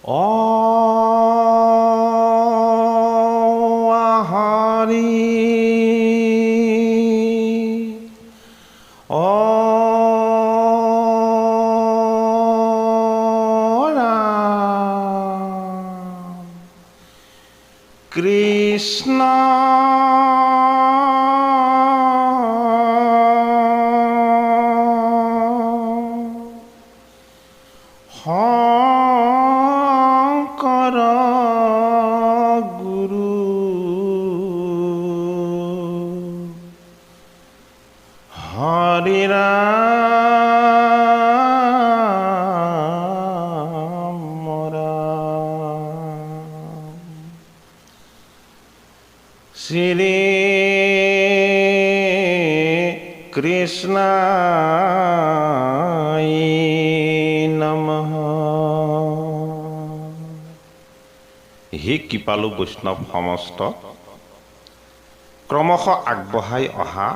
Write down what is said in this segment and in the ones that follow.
Hari Krishna Shankara Guru Hari Shri Krishna Namaha। হে কৃপালু বৈষ্ণৱ সমস্ত ক্ৰমশ আগবঢ়াই অহা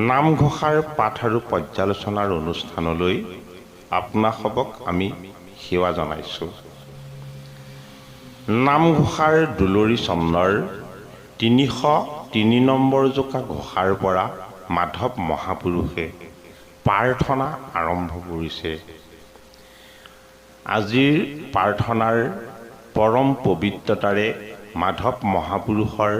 নামঘোষাৰ পাঠ আৰু পৰ্যালোচনাৰ অনুষ্ঠানলৈ আপোনাসবক আমি সেৱা জনাইছোঁ। নামঘোষাৰ দুলৰি চন্দ্ৰৰ 303 নম্বৰ জোকা ঘোষাৰ পৰা মাধৱ মহাপুৰুষে প্ৰাৰ্থনা আৰম্ভ কৰিছে। আজিৰ প্ৰাৰ্থনাৰ পৰম পবিত্ৰতাৰে মাধৱ মহাপুৰুষৰ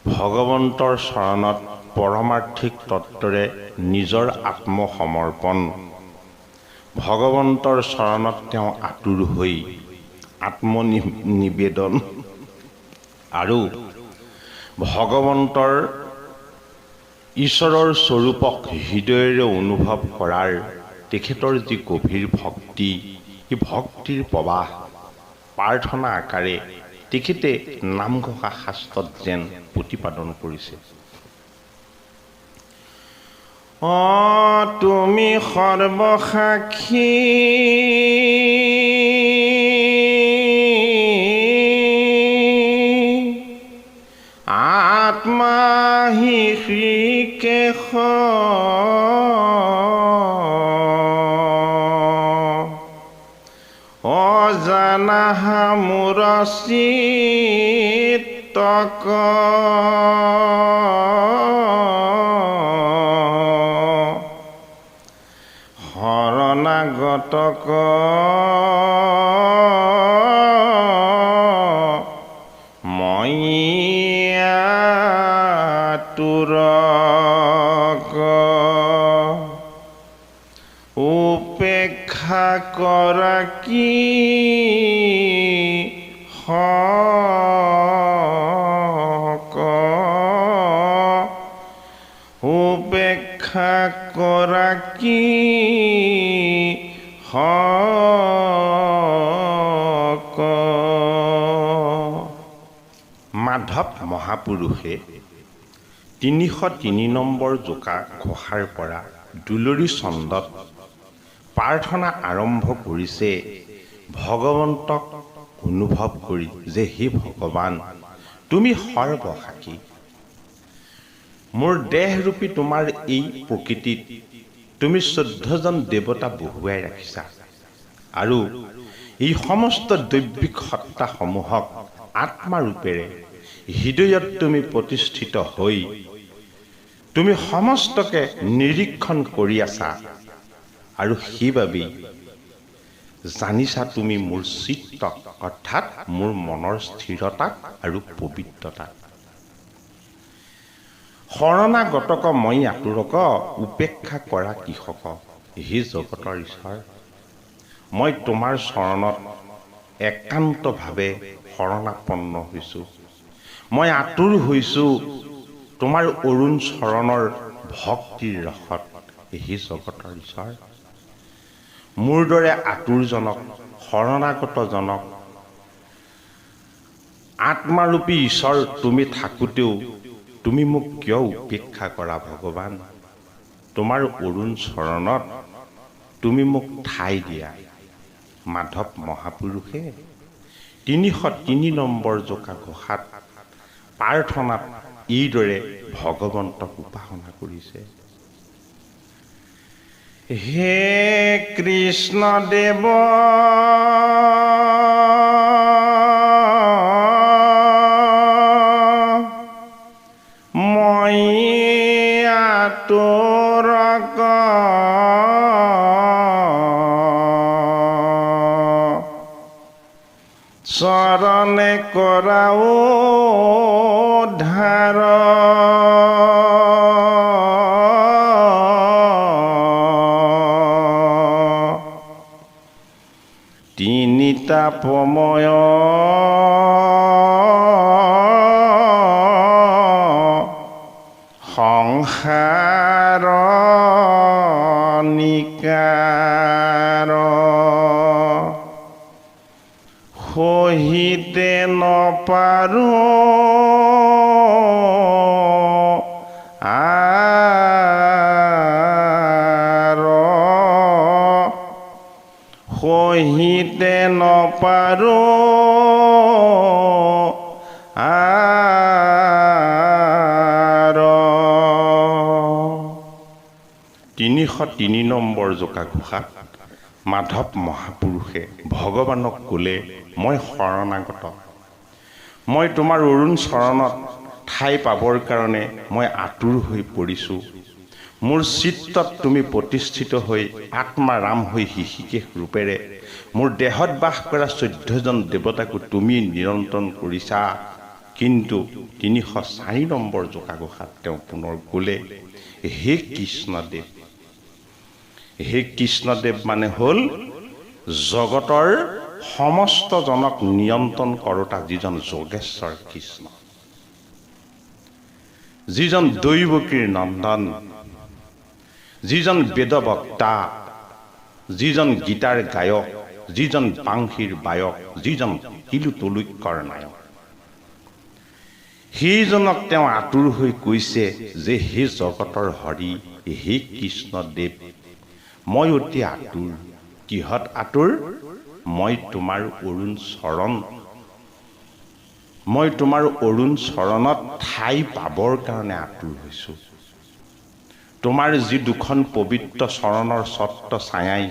ভগৱন্তৰ চৰণত পৰমাৰ্থিক তত্ত্বৰে নিজৰ আত্মসমৰ্পণ, ভগৱন্তৰ চৰণত তেওঁ আতুৰ হৈ আত্মনিবেদন আৰু ভগৱন্তৰ ঈশ্বৰৰ স্বৰূপক হৃদয়েৰে অনুভৱ কৰাৰ তেখেতৰ যি গভীৰ ভক্তি, এই ভক্তিৰ প্ৰবাহ প্ৰাৰ্থনা আকাৰে তেখেতে নামঘোষা শাস্ত্ৰত যেন প্ৰতিপাদন কৰিছে। তুমি সৰ্বসাক্ষী আত্মা হি হৃকেশ অজানাহা মোৰ চিত্তক শৰণাগতক মই আতুৰক উপেক্ষা কৰা কি হক, উপেক্ষা কৰা কি হক। মাধৱ মহাপুৰুষে 303 নম্বৰ জোকা ঘোষাৰ পৰা দুলৰি চন্দত প্ৰাৰ্থনা আৰম্ভ কৰিছে, ভগৱন্তক অনুভৱ কৰি যে হে ভগৱান, তুমি সৰ্বসাক্ষী। মোৰ দেহৰূপী তোমাৰ এই প্ৰকৃতিত তুমি 14জন দেৱতা বহুৱাই ৰাখিছা আৰু এই সমস্ত দৈবিক সত্তাসমূহক আত্মাৰূপেৰে হৃদয়ত তুমি প্ৰতিষ্ঠিত হৈ তুমি সমস্তকে নিৰীক্ষণ কৰি আছা আৰু সেইবাবেই জানিছা তুমি মোৰ চিত্তক, অৰ্থাৎ মোৰ মনৰ স্থিৰতাক আৰু পবিত্ৰতাক। শৰণাগতক মই আতুৰক উপেক্ষা কৰা কিহক। হে জগতৰ ঈশ্বৰ, মই তোমাৰ চৰণত একান্তভাৱে শৰণাপন্ন হৈছোঁ। মই আতুৰ হৈছোঁ তোমাৰ অৰুণ চৰণৰ ভক্তিৰ ৰসত। হে জগতৰ ঈশ্বৰ, মোৰ দৰে আতুৰজনক, শৰণাগতজনক আত্মাৰূপী ঈশ্বৰ তুমি থাকোঁতেও তুমি মোক কিয় উপেক্ষা কৰা ভগৱান। তোমাৰ অৰুণ চৰণত তুমি মোক ঠাই দিয়া। মাধৱ মহাপুৰুষে 303 নম্বৰ জোকা ঘোষাত প্ৰাৰ্থনাত এইদৰে ভগৱন্তক উপাসনা কৰিছে। হে কৃষ্ণদেৱ মই আতুৰক চৰণে কৰাও ধাৰ তিনিটা পময় সংসাৰ নিকাৰ সহিতে নপাৰো সহিতে নপাৰো তিনিশ ৩ নম্বৰ জোকাঘোষাত মাধৱ মহাপুৰুষে ভগৱানক ক'লে, মই শৰণাগত, মই তোমাৰ অৰুণ চৰণত ঠাই পাবৰ কাৰণে মই আতুৰ হৈ পৰিছোঁ। মোৰ চিত্তত তুমি প্ৰতিষ্ঠিত হৈ আত্মাৰাম হৈ হৃষিকেশ ৰূপেৰে মোৰ দেহত বাস কৰা 14জন দেৱতাকো তুমি নিয়ন্ত্ৰণ কৰিছা। কিন্তু ৩০৪ নম্বৰ জোকাঘোষাত তেওঁ পুনৰ ক'লে, হে কৃষ্ণদেৱ, হে কৃষ্ণদেৱ মানে হ'ল জগতৰ সমস্ত জনক নিয়ন্ত্ৰণ কৰোতা যিজন যোগেশ্বৰ কৃষ্ণ, যিজন দৈৱকীৰ নন্দন, যিজন বেদবক্তা, যিজন গীতাৰ গায়ক, যিজন বাংশীৰ বায়ক, যিজন কিলুতলুক্যৰ নায়ক, সেইজনক তেওঁ আতুৰ হৈ কৈছে যে হে জগতৰ হৰি, হে কৃষ্ণদেৱ, মই অতি আতুৰ। কিহত আতুৰ? মই তোমাৰ অৰুণ চৰণ, মই তোমাৰ অৰুণ চৰণত ঠাই পাবৰ কাৰণে আতুৰ হৈছোঁ। তোমাৰ যি দুখন পবিত্ৰ চৰণৰ ছত্ৰ ছায়াই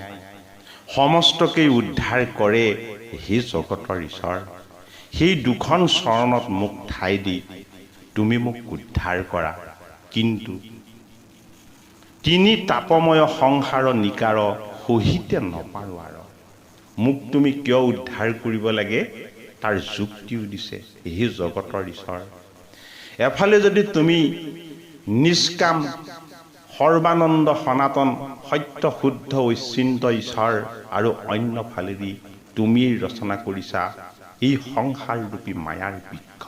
সমস্তকেই উদ্ধাৰ কৰে, হে জগতৰ ঈশ্বৰ, সেই দুখন চৰণত মোক ঠাই দি তুমি মোক উদ্ধাৰ কৰা। কিন্তু তিনি তাপময় সংসাৰ নিকাৰ সহিতে নপাৰো আৰু। মোক তুমি কিয় উদ্ধাৰ কৰিব লাগে তাৰ যুক্তিও দিছে, হে জগতৰ ঈশ্বৰ। এফালে যদি তুমি নিষ্কাম সৰ্বানন্দ সনাতন সত্য শুদ্ধ ঐচিন্ত ঈশ্বৰ আৰু অন্য ফালেদি তুমি ৰচনা কৰিছা এই সংসাৰৰূপী মায়াৰ বৃক্ষ,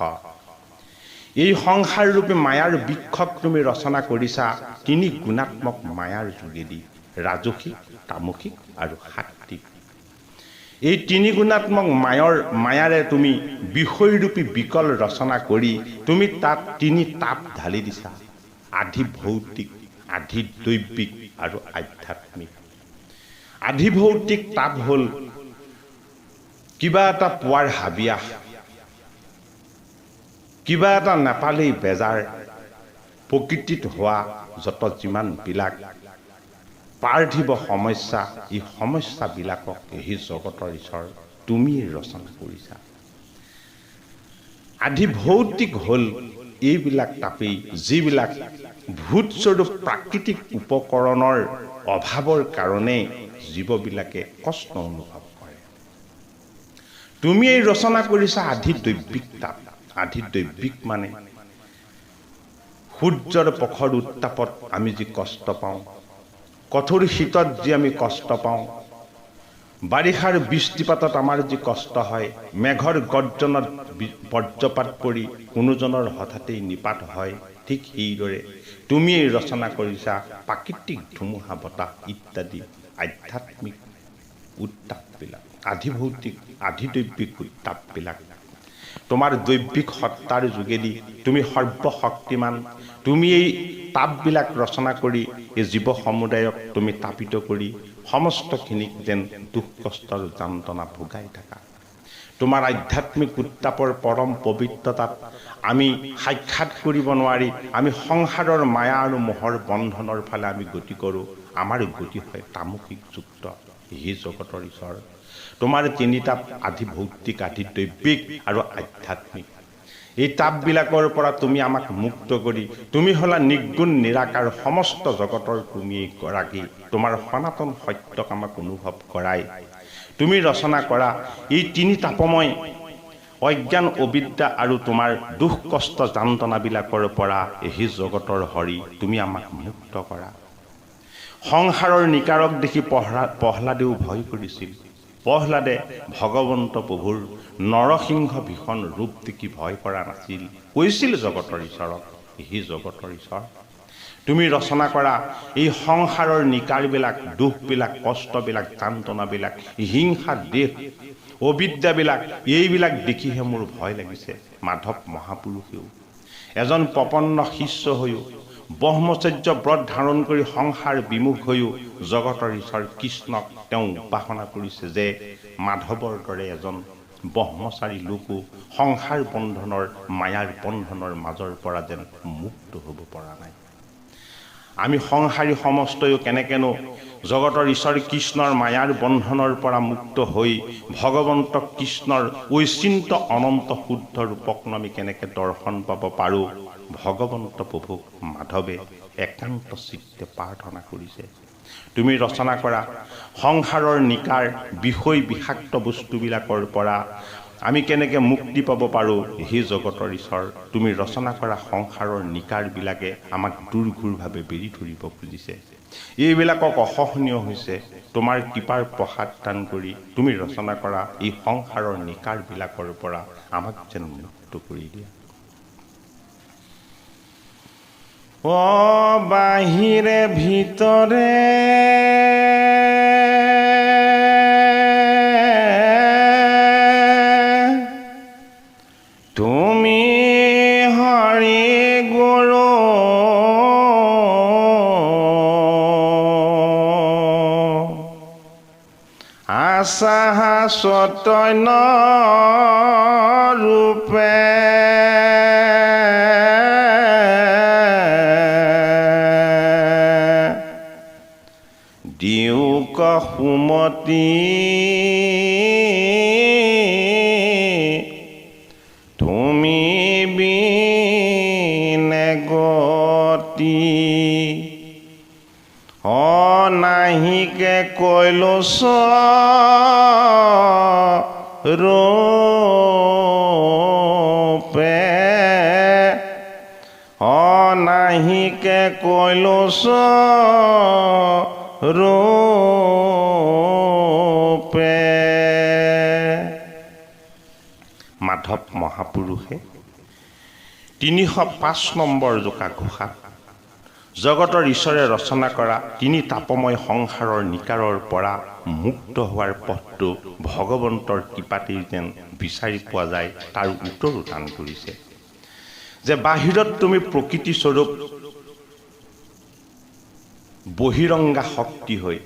এই সংসাৰৰূপী মায়াৰ বৃক্ষক তুমি ৰচনা কৰিছা তিনি গুণাত্মক মায়াৰ যোগেদি, ৰাজসিক, তামসিক আৰু সাত্বিক। এই তিনি গুণাত্মক মায়াৰে তুমি বিষয়ৰূপী বিকল ৰচনা কৰি তুমি তাত তিনি তাপ ঢালি দিছা, আধি ভৌতিক, আধি দৈবিক আৰু আধ্যাত্মিক। আধি ভৌতিক তাপ হ'ল কিবা এটা পোৱাৰ হাবিয়াস, কিবা এটা নাপালেই বেজাৰ, প্ৰকৃতিত হোৱা যত যিমানবিলাক পাৰ্থিৱ সমস্যা, এই সমস্যাবিলাকক এই জগতৰ ঈশ্বৰ তুমি ৰচনা কৰিছা। আধি ভৌতিক হ'ল এইবিলাক তাপেই যিবিলাক ভূতস্বৰূপ প্ৰাকৃতিক উপকৰণৰ অভাৱৰ কাৰণে জীৱবিলাকে কষ্ট অনুভৱ কৰে। তুমি এই ৰচনা কৰিছা আধি দৈবিক তাপ। আধি দৈবিক মানে সূৰ্যৰ প্ৰখৰ উত্তাপত আমি যি কষ্ট পাওঁ, কঠোৰ শীতত যি আমি কষ্ট পাওঁ, বাৰিষাৰ বৃষ্টিপাতত আমাৰ যি কষ্ট হয়, মেঘৰ গৰ্জনত বজ্ৰপাত পৰি কোনোজনৰ হঠাতেই নিপাত হয়, ঠিক সেইদৰে তুমি ৰচনা কৰিছা প্ৰাকৃতিক ধুমুহা বতাহ ইত্যাদি আধ্যাত্মিক উত্তাপবিলাক, আধিভৌতিক আধিদৈবিক উত্তাপবিলাক। তোমাৰ দৈবিক সত্তাৰ যোগেদি তুমি সৰ্বশক্তিমান, তুমি এই তাপবিলাক ৰচনা কৰি এই জীৱ সমুদায়ক তুমি তাপিত কৰি সমস্তখিনিক যেন দুখ কষ্টৰ যন্ত্ৰণা ভোগাই থাকা। তোমাৰ আধ্যাত্মিক উত্তাপৰ পৰম পবিত্ৰতাত আমি সাক্ষাৎ কৰিব নোৱাৰি আমি সংসাৰৰ মায়া আৰু মোহৰ বন্ধনৰ ফালে আমি গতি কৰোঁ আমাৰ গতি হয় তামসিকযুক্ত। হে জগতৰ ঈশ্বৰ, তোমাৰ তিনিটা আধি ভৌতিক, আধি দৈবিক আৰু আধ্যাত্মিক। এই তাপবিলাকৰ পৰা তুমি আমাক মুক্ত কৰি তুমি হলা নিৰ্গুণ নিৰাকাৰ, সমস্ত জগতৰ তুমি গৰাকী। তোমাৰ সনাতন সত্যক আমাক অনুভৱ কৰাই তুমি ৰচনা কৰা এই তিনি তাপময় অজ্ঞান, অবিদ্যা আৰু তোমাৰ দুখ কষ্ট যান্তনাবিলাকৰ পৰা এই জগতৰ হৰি তুমি আমাক মুক্ত কৰা। সংসাৰৰ নিকাৰক দেখি প্ৰহ্লাদেও ভয় কৰিছিল। প্ৰহ্লাদে ভগৱন্ত প্ৰভুৰ নৰসিংহ ভীষণ ৰূপ দেখি ভয় কৰা নাছিল, কৈছিল জগতৰ ঈশ্বৰক, হে জগতৰ ঈশ্বৰ, তুমি ৰচনা কৰা এই সংসাৰৰ নিকাৰবিলাক, দুখবিলাক, কষ্টবিলাক, যান্তনাবিলাক, হিংসা, দেশ, অবিদ্যাবিলাক, এইবিলাক দেখিহে মোৰ ভয় লাগিছে। মাধৱ মহাপুৰুষেও এজন প্ৰপন্ন শিষ্য হৈও, ব্ৰহ্মচৰ্য ব্ৰত ধাৰণ কৰি সংসাৰ বিমুখ হৈও জগতৰ ঈশ্বৰ কৃষ্ণক তেওঁ উপাসনা কৰিছে যে মাধৱৰ দৰে এজন ব্ৰহ্মচাৰী লোকো সংসাৰ বন্ধনৰ, মায়াৰ বন্ধনৰ মাজৰ পৰা যেন মুক্ত হ'ব পৰা নাই। আমি সংসাৰী সমস্তয়ো কেনেকেনো জগতৰ ঈশ্বৰ কৃষ্ণৰ মায়াৰ বন্ধনৰ পৰা মুক্ত হৈ ভগৱন্ত কৃষ্ণৰ ঐচিন্ত অনন্ত শুদ্ধ ৰূপকনো আমি কেনেকৈ দৰ্শন পাব পাৰোঁ, ভগৱন্ত প্ৰভুক মাধৱে একান্ত চিত্তে প্ৰাৰ্থনা কৰিছে। তুমি ৰচনা কৰা সংসাৰৰ নিকাৰ, বিষয়, বিষাক্ত বস্তুবিলাকৰ পৰা আমি কেনেকৈ মুক্তি পাব পাৰোঁ, হে জগতৰ ঈশ্বৰ, তুমি ৰচনা কৰা সংসাৰৰ নিকাৰবিলাকে আমাক দুৰ্ঘূৰভাৱে বেৰি ধৰিব খুজিছে। এইবিলাকক অসহনীয় হৈছে তোমাৰ কৃপাৰ প্ৰসাদ দান কৰি তুমি ৰচনা কৰা এই সংসাৰৰ নিকাৰবিলাকৰ পৰা আমাক যেন মুক্ত কৰি দিয়া। বাহিৰে ভিতৰে তুমি হৰি গুৰু, আছা চৈতন্য ৰূপে, দিওক সুমতি তুমি বিনে গতি, অনাহিকে কৈলোচ ৰূপে, অনাহিকে কৈলোচ ৰূপে। মাধৱ মহাপুৰুষে ৩০৫ নম্বৰ জোকা ঘোষাত জগতৰ ঈশ্বৰে ৰচনা কৰা তিনি তাপময় সংসাৰৰ নিকাৰৰ পৰা মুক্ত হোৱাৰ পথটো ভগৱন্তৰ কৃপাতেই যেন বিচাৰি পোৱা যায়, তাৰ উত্তৰো দান কৰিছে যে বাহিৰত তুমি প্ৰকৃতি স্বৰূপ বহিৰংগা শক্তি হৈ,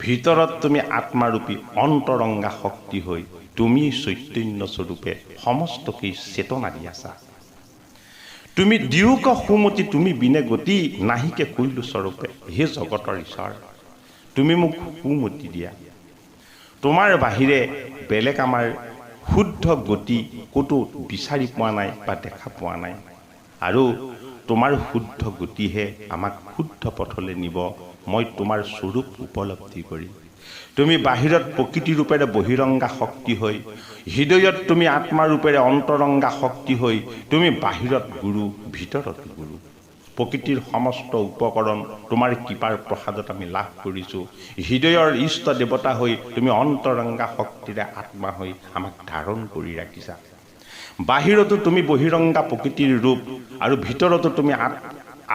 ভিতৰত তুমি আত্মাৰূপী অন্তৰংগা শক্তি হৈ তুমি চৈতন্য স্বৰূপে সমস্তকেই চেতনা দি আছা। তুমি দিওক সুমতি তুমি বিনে গতি, নাহিকে কৈলো স্বৰূপে, হে জগতৰ ঈশ্বৰ, তুমি মোক সুমতি দিয়া। তোমাৰ বাহিৰে বেলেগ আমাৰ শুদ্ধ গতি ক'তো বিচাৰি পোৱা নাই বা দেখা পোৱা নাই, আৰু তোমাৰ শুদ্ধ গতিহে আমাক শুদ্ধ পথলৈ নিব। মই তোমাৰ স্বৰূপ উপলব্ধি কৰি, তুমি বাহিৰত প্ৰকৃতি ৰূপেৰে বহিৰংগা শক্তি হৈ, হৃদয়ত তুমি আত্মাৰূপেৰে অন্তৰংগা শক্তি হৈ, তুমি বাহিৰত গুৰু, ভিতৰত গুৰু। প্ৰকৃতিৰ সমস্ত উপকৰণ তোমাৰ কৃপাৰ প্ৰসাদত আমি লাভ কৰিছোঁ। হৃদয়ৰ ইষ্ট দেৱতা হৈ তুমি অন্তৰংগা শক্তিৰে আত্মা হৈ আমাক ধাৰণ কৰি ৰাখিছা। বাহিৰতো তুমি বহিৰংগা প্ৰকৃতিৰ ৰূপ, আৰু ভিতৰতো তুমি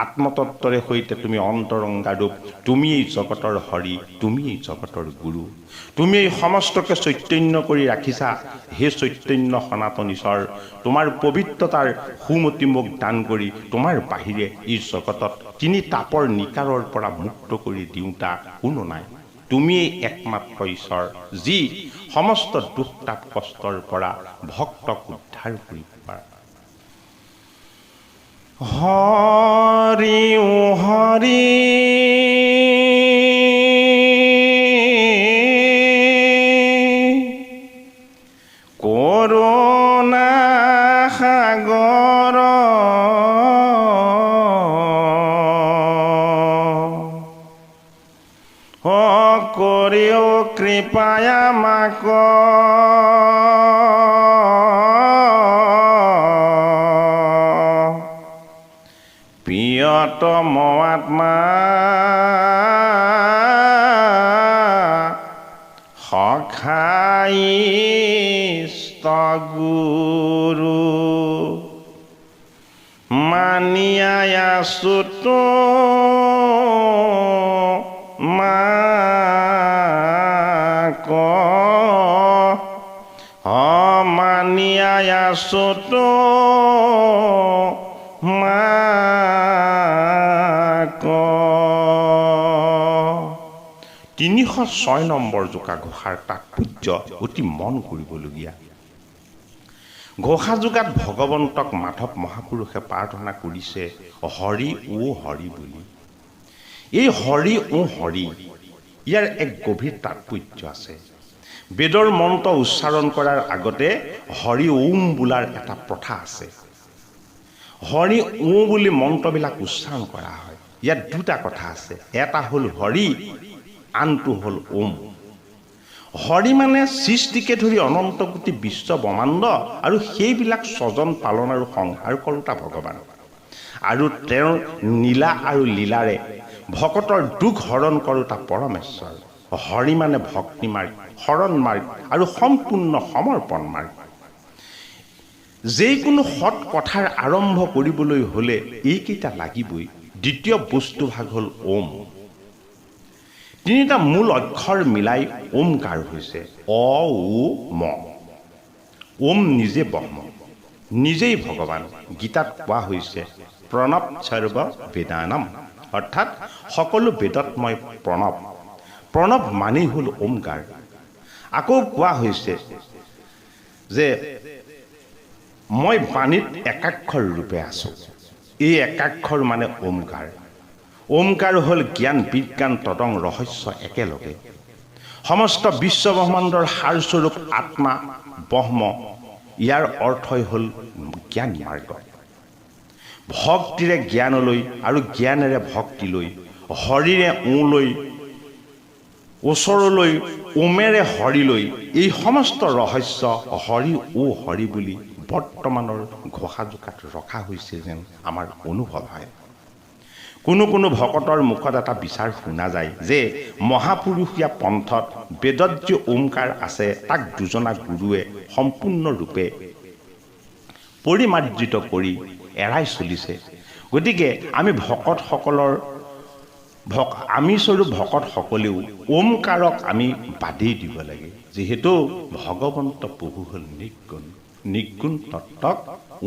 আত্মতত্বৰে সৈতে তুমি অন্তৰংগা ৰূপ। তুমি এই জগতৰ হৰি, তুমি এই জগতৰ গুৰু, তুমি এই সমস্তকে চৈতন্য কৰি ৰাখিছা। হে চৈতন্য সনাতন ঈশ্বৰ, তোমাৰ পবিত্ৰতাৰ সুমতি মোক দান কৰি তোমাৰ বাহিৰে এই জগতত তিনি তাপৰ নিকাৰৰ পৰা মুক্ত কৰি দিওঁতা কোনো নাই। তুমিয়েই একমাত্ৰ ঈশ্বৰ, যি সমস্ত দুখ তাপ কষ্টৰ পৰা ভক্তক উদ্ধাৰ কৰিব পাৰা। হৰি হৰি পায়া মাক প্ৰিয়তম আত্মা সখাই গুৰু মানিয়াই আছো তো মাক মানিয়াই আছো তো মাক। 306 নম্বৰ জোকা ঘোষাৰ তাৎপৰ্য অতি মন কৰিবলগীয়া। ঘোষা যোগাত ভগৱন্তক মাধৱ মহাপুৰুষে প্ৰাৰ্থনা কৰিছে হৰি ও হৰি বুলি। এই হৰি ও হৰি ইয়াৰ এক গভীৰ তাৎপৰ্য আছে। বেদৰ মন্ত্ৰ উচ্চাৰণ কৰাৰ আগতে হৰি ওম বোলাৰ এটা প্ৰথা আছে। হৰি ও বুলি মন্ত্ৰবিলাক উচ্চাৰণ কৰা হয়। ইয়াত দুটা কথা আছে, এটা হ'ল হৰি, আনটো হ'ল ওম। হৰি মানে সৃষ্টিকে ধৰি অনন্ত কোটি বিশ্ব ব্ৰহ্মাণ্ড আৰু সেইবিলাক স্বজন পালন আৰু সংহাৰ কৰোতা ভগৱান, আৰু তেওঁৰ নীলা আৰু লীলাৰে ভকতৰ দুখ হৰণ কৰোতা পৰমেশ্বৰ। হৰি মানে ভক্তি মাৰ্গ, শৰণ মাৰ্গ আৰু সম্পূৰ্ণ সমৰ্পণ মাৰ্গ। যিকোনো সৎ কথাৰ আৰম্ভ কৰিবলৈ হ'লে এইকেইটা লাগিবই। দ্বিতীয় বস্তুভাগ হ'ল ওম। তিনিটা মূল অক্ষৰ মিলাই ওমকাৰ হৈছে অ ও ম। ওম নিজে ব্ৰহ্ম, নিজেই ভগৱান। গীতাত কোৱা হৈছে প্ৰণৱ সৰ্ব বেদানাম, অৰ্থাৎ সকলো বেদত মই প্ৰণৱ। প্ৰণৱ মানেই হ'ল ওমকাৰ। আকৌ কোৱা হৈছে যে মই পানীত একাক্ষৰ ৰূপে আছোঁ। এই একাক্ষৰ মানে ওমকাৰ। ওমকাৰ হ'ল জ্ঞান বিজ্ঞান তদং ৰহস্য একেলগে। সমস্ত বিশ্ব ব্ৰহ্মাণ্ডৰ সাৰস্বৰূপ আত্মা ব্ৰহ্ম, ইয়াৰ অৰ্থই হ'ল জ্ঞান মাৰ্গ। ভক্তিৰে জ্ঞানলৈ আৰু জ্ঞানেৰে ভক্তিলৈ, হৰিৰে ওলৈ, ওচৰলৈ ওমেৰে হৰিলৈ, এই সমস্ত ৰহস্য হৰি ও হৰি বুলি বৰ্তমানৰ ঘোষা জোকাত ৰখা হৈছে যেন আমাৰ অনুভৱ হয়। কোনো কোনো ভকতৰ মুখত এটা বিচাৰ শুনা যায় যে মহাপুৰুষীয়া পন্থত বেদত যে ওমকাৰ আছে তাক দুজনা গুৰুৱে সম্পূৰ্ণৰূপে পৰিমাৰ্জিত কৰি এৰাই চলিছে। গতিকে আমি স্বৰূপ ভকতসকলেও ওমকাৰক আমি বাদেই দিব লাগে, যিহেতু ভগৱন্ত প্ৰভু হ'ল নিৰ্গুণ। নিৰ্গুণ তত্ত্বক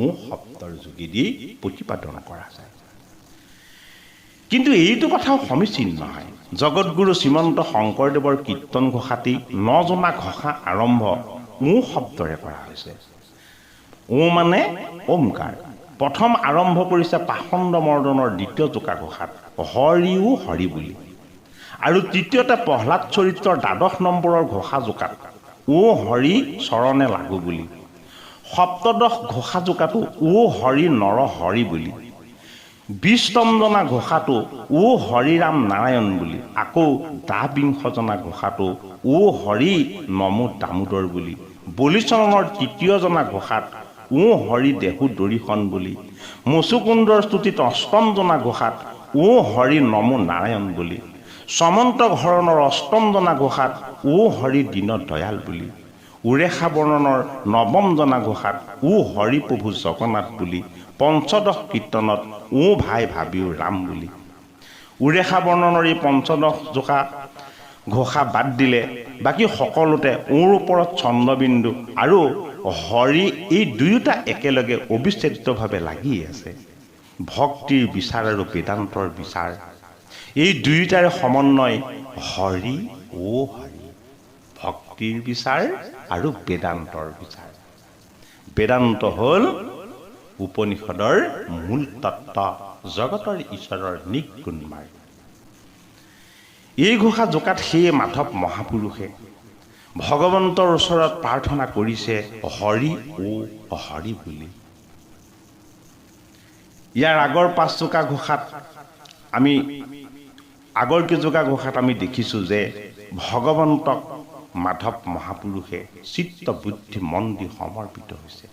ও শব্দৰ যোগেদি প্ৰতিপাদন কৰা যায়। কিন্তু এইটো কথাও সমীচীন নহয়। জগতগুৰু শ্ৰীমন্ত শংকৰদেৱৰ কীৰ্তন ঘোষাতেই 9 জনা ঘোষা আৰম্ভ ও শব্দৰে কৰা হৈছে। ও মানে ওমকাৰ। প্ৰথম আৰম্ভ কৰিছে পাষণ্ড মৰ্দনৰ দ্বিতীয় জোকা ঘোষাত হৰি ও হৰি বুলি, আৰু তৃতীয়তে প্ৰহ্লাদ চৰিত্ৰৰ 12 নম্বৰৰ ঘোষা জোকাত ও হৰি চৰণে লাগু বুলি, সপ্তদশ ঘোষা জোকাটো ও হৰি নৰ হৰি বুলি, 20তম জনা ঘোষাটো ও হৰিৰাম নাৰায়ণ বুলি, আকৌ 20 জনা ঘোষাটো ও হৰি নমো দামোদৰ বুলি, বলিচৰণৰ 3য় জনা ঘোষাত ও হৰি দেহু দৰিখন বুলি, মুচুকুন্দৰ স্তুতিত 8ম জনা ঘোষাত ও হৰি নমো নাৰায়ণ বুলি, সমন্ত ঘৰণৰ 8ম জনা ঘোষাত ও হৰি দীন দয়াল বুলি, উৰেষা বৰ্ণনৰ 9ম জনা ঘোষাত ও হৰি প্ৰভু জগন্নাথ বুলি, পঞ্চদশ কীৰ্তনত ও ভাই ভাবিও ৰাম বুলি। উৰেষা বৰ্ণনৰ এই পঞ্চদশ জোকা ঘোষা বাদ দিলে বাকী সকলোতে ওৰ ওপৰত চন্দ্ৰবিন্দু আৰু হৰি এই দুয়োটা একেলগে অবিচ্ছেদ্যভাৱে লাগি আছে। ভক্তিৰ বিচাৰ আৰু বেদান্তৰ বিচাৰ, এই দুয়োটাৰে সমন্বয় হৰি ও হৰি। ভক্তিৰ বিচাৰ আৰু বেদান্তৰ বিচাৰ। বেদান্ত হ'ল উপনিষদৰ মূল তত্ত্ব, জগতৰ ঈশ্বৰৰ নিৰ্গুণ মাৰ্গ। এই ঘোষা জোকাত সেয়ে মাধৱ মহাপুৰুষে ভগৱন্তৰ ওচৰত প্ৰাৰ্থনা কৰিছে হৰি ও হৰি বুলি। ইয়াৰ আগৰ 5 জোকা ঘোষাত আগৰ কেইজোকা ঘোষাত আমি দেখিছোঁ যে ভগৱন্তক মাধৱ মহাপুৰুষে চিত্ত বুদ্ধি মন দি সমৰ্পিত হৈছে।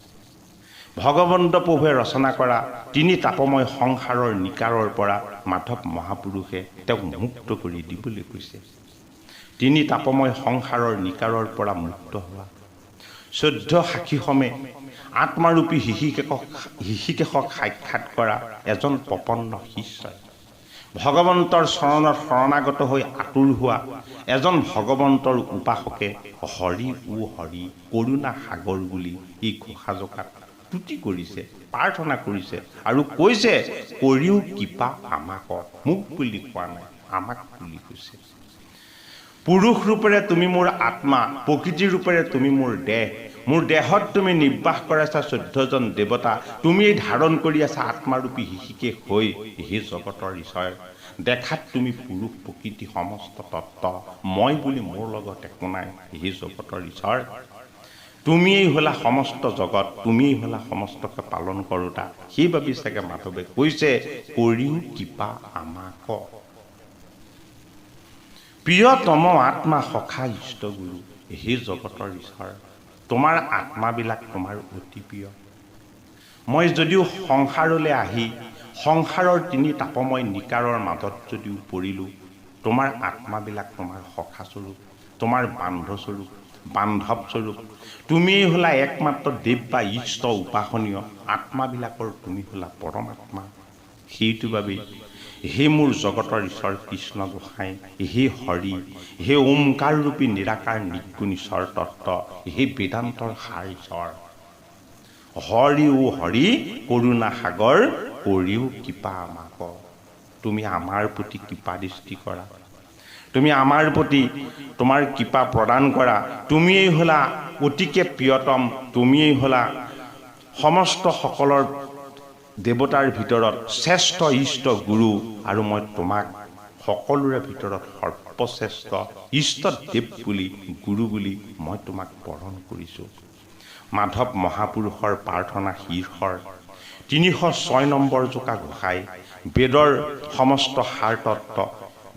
ভগৱন্ত প্ৰভুৱে ৰচনা কৰা তিনি তাপময় সংসাৰৰ নিকাৰৰ পৰা মাধৱ মহাপুৰুষে তেওঁক মুক্ত কৰি দিবলৈ কৈছে। তিনি তাপময় সংসাৰৰ নিকাৰৰ পৰা মুক্ত হোৱা 14 সাক্ষীসমে আত্মাৰূপী হৃষিকেশক সাক্ষাৎ কৰা এজন প্ৰপন্ন শিষ্যই, ভগৱন্তৰ চৰণত শৰণাগত হৈ আতুৰ হোৱা এজন ভগৱন্তৰ উপাসকে হৰি ও হৰি কৰুণা সাগৰ বুলি এই ঘোষাজোকাত তুতি কৰিছে, প্ৰাৰ্থনা কৰিছে আৰু কৈছে, কৰিও কৃপা আমাক, মোক বুলি কোৱা নাই, আমাক বুলি কৈছে। পুৰুষ ৰূপেৰে তুমি মোৰ আত্মা, প্ৰকৃতি ৰূপেৰে তুমি মোৰ দেহ, মোৰ দেহত তুমি নিৰ্বাস কৰাইছা 14জন দেৱতা, তুমি ধাৰণ কৰি আছা আত্মাৰূপী হৃষিকেশ হৈ, হে জগতৰ ঈশ্বৰ। দেখাত তুমি পুৰুষ প্ৰকৃতি সমস্ত তত্ত্ব, মই বুলি মোৰ লগত একো নাই, হে জগতৰ ঈশ্বৰ। তুমিয়েই হলা সমস্ত জগত, তুমিয়েই হলা সমস্তকে পালন কৰোতা। সেইবাবে চাগে মাধৱে কৈছে, কৰিও কৃপা আমাক। প্ৰিয়তম আত্মা সখা ইষ্ট গুৰু, হে জগতৰ ঈশ্বৰ। তোমাৰ আত্মাবিলাক তোমাৰ অতি প্ৰিয়। মই যদিও সংসাৰলৈ আহি সংসাৰৰ তিনি তাপময় নিকাৰৰ মাজত যদিও পৰিলোঁ, তোমাৰ আত্মাবিলাক তোমাৰ সখাস্বৰূপ, তোমাৰ বান্ধস্বৰূপ, বান্ধৱস্বৰূপ। তুমিয়েই হলা একমাত্ৰ দেৱ বা ইষ্ট উপাসনীয়, আত্মাবিলাকৰ তুমি হলা পৰমাত্মা। সেইটো বাবেই হে মোৰ জগতৰ ঈশ্বৰ কৃষ্ণ গোসাঁই, হে হৰি, হে ওমকাৰ ৰূপী নিৰাকাৰ নিৰ্গুণ ঈশ্বৰ তত্ত্ব, হে বেদান্তৰ সাৰ ঈশ্বৰ। হৰি ও হৰি কৰুণা সাগৰ, কৰিও কৃপা আমাক। তুমি আমাৰ প্ৰতি কৃপা দৃষ্টি কৰা, তুমি আমাৰ প্ৰতি তোমাৰ কৃপা প্ৰদান কৰা। তুমিয়েই হলা অতিকে প্ৰিয়তম, তুমিয়েই হলা সমস্ত সকলৰ দেৱতাৰ ভিতৰত শ্ৰেষ্ঠ ইষ্ট গুৰু, আৰু মই তোমাক সকলোৰে ভিতৰত সৰ্বশ্ৰেষ্ঠ ইষ্ট দেৱ বুলি, গুৰু বুলি মই তোমাক বৰণ কৰিছোঁ। মাধৱ মহাপুৰুষৰ প্ৰাৰ্থনা শীৰ্ষৰ 306 নম্বৰ জোকা ঘোষাই বেদৰ সমস্ত সাৰ তত্ত্ব,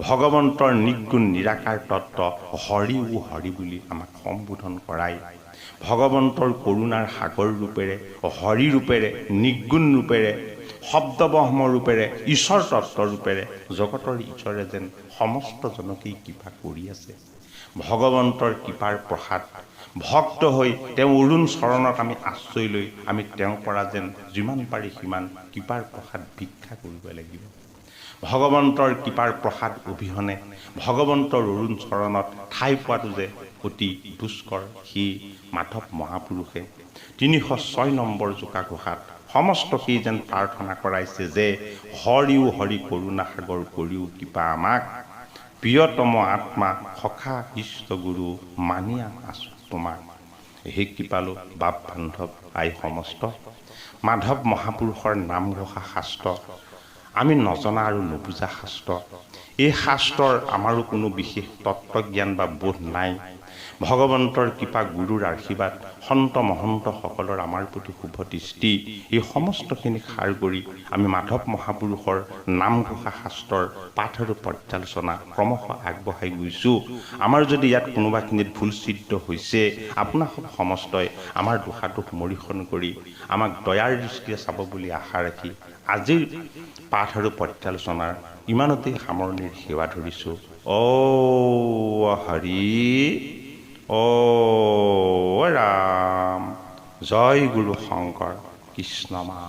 ভগৱন্তৰ নিৰ্গুণ নিৰাকাৰ তত্ত্ব হৰি ও হৰি বুলি আমাক সম্বোধন কৰাই, ভগৱন্তৰ কৰোণাৰ সাগৰ ৰূপেৰে, হৰি ৰূপেৰে, নিৰ্গুণ ৰূপেৰে, শব্দব্ৰহ্ম ৰূপেৰে, ঈশ্বৰ তত্ত্ব ৰূপেৰে জগতৰ ঈশ্বৰে যেন সমস্ত জনকেই কৃপা কৰি আছে। ভগৱন্তৰ কৃপাৰ প্ৰসাদ ভক্ত হৈ তেওঁ অৰুণ চৰণত আমি আশ্ৰয় লৈ আমি তেওঁৰ পৰা যেন যিমান পাৰি সিমান কৃপাৰ প্ৰসাদ ভিক্ষা কৰিব লাগিব। ভগৱন্তৰ কৃপাৰ প্ৰসাদ অবিহনে ভগৱন্তৰ অৰুণ চৰণত ঠাই পোৱাটো যে অতি দুষ্কৰ। সি মাধৱ মহাপুৰুষে 306 নম্বৰ জোকা ঘোষাত সমস্তকেই যেন প্ৰাৰ্থনা কৰাইছে যে হৰিও হৰি কৰুণা সাগৰ, কৰিও কৃপা আমাক। প্ৰিয়তম আত্মা সখা ইষ্ট গুৰু, মানিয়া আছো তোমাক। হে কৃপালু বাপ বান্ধৱ আই সমস্ত, মাধৱ মহাপুৰুষৰ নাম ঘোষা শাস্ত্ৰ আমি নজনা আৰু নুবুজা শাস্ত্ৰ। এই শাস্ত্ৰৰ আমাৰো কোনো বিশেষ তত্ত্বজ্ঞান বা বোধ নাই। ভগৱন্তৰ কৃপা, গুৰুৰ আশীৰ্বাদ, সন্ত মহন্তসকলৰ আমাৰ প্ৰতি শুভ দৃষ্টি, এই সমস্তখিনিক সাৰ কৰি আমি মাধৱ মহাপুৰুষৰ নাম ঘোষা শাস্ত্ৰৰ পাঠ আৰু পৰ্যালোচনা ক্ৰমশ আগবঢ়াই গৈছোঁ। আমাৰ যদি ইয়াত কোনোবাখিনিত ভুল সিদ্ধ হৈছে, আপোনাসৱ সমস্তই আমাৰ দোষাদোষ মৰিখন কৰি আমাক দয়াৰ দৃষ্টিৰে চাব বুলি আশা ৰাখি আজিৰ পাঠ আৰু পৰ্যালোচনাৰ ইমানতেই সামৰণিৰ সেৱা ধৰিছোঁ। ও হৰি, ও ৰাম, জয় গুৰু শংকৰ, কৃষ্ণ মা।